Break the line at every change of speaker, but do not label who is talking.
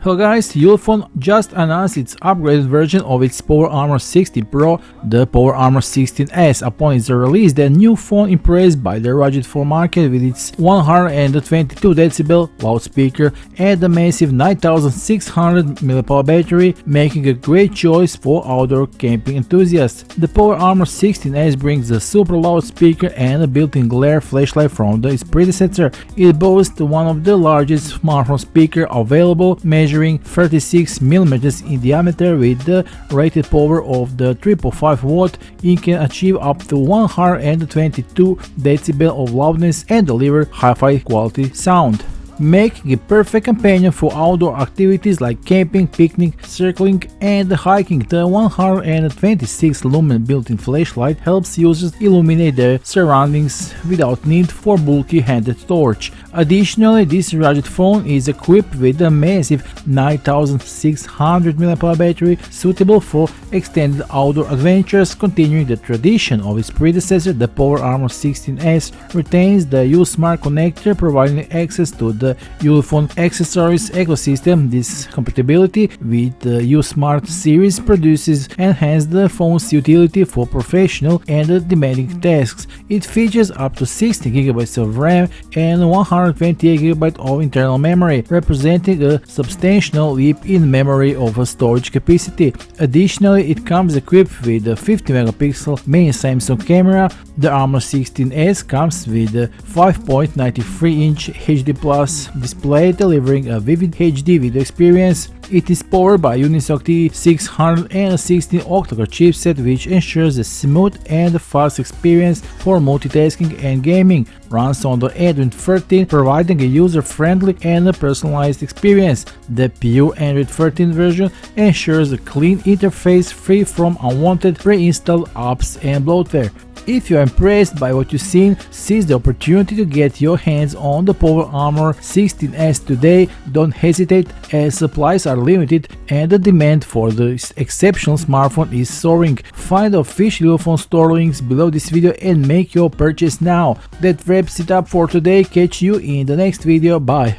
Hello guys, Ulefone just announced its upgraded version of its Power Armor 16 Pro, the Power Armor 16S. Upon its release, the new phone impressed by the rugged phone market with its 122 decibel loudspeaker and a massive 9600 mAh battery, making a great choice for outdoor camping enthusiasts. The Power Armor 16S brings a super loudspeaker and a built-in glare flashlight from its predecessor. It boasts one of the largest smartphone speakers available, measuring 36mm in diameter. With the rated power of the 555 watt, it can achieve up to 122 decibel of loudness and deliver hi-fi quality sound, making a perfect companion for outdoor activities like camping, picnic, circling, and hiking. The 126 lumen built-in flashlight helps users illuminate their surroundings without need for bulky handheld torch. Additionally, this rugged phone is equipped with a massive 9600 mAh battery suitable for extended outdoor adventures. Continuing the tradition of its predecessor, the Power Armor 16S retains the U-Smart connector, providing access to the Ulefone accessories ecosystem. This compatibility with the U-Smart series produces enhanced the phone's utility for professional and demanding tasks. It features up to 16GB of RAM and 128GB of internal memory, representing a substantial leap in memory of storage capacity. Additionally, it comes equipped with a 50MP main Samsung camera. The Armor 16S comes with a 5.93-inch HD Plus display, delivering a vivid HD video experience. It is powered by Unisoc T616 octa-core chipset, which ensures a smooth and fast experience for multitasking and gaming. Runs on the Android 13, providing a user-friendly and personalized experience. The pure Android 13 version ensures a clean interface free from unwanted pre-installed apps and bloatware. If you are impressed by what you've seen, seize the opportunity to get your hands on the Power Armor 16S today. Don't hesitate, as supplies are limited and the demand for this exceptional smartphone is soaring. Find the official Ulefone store links below this video and make your purchase now. That wraps it up for today. Catch you in the next video. Bye.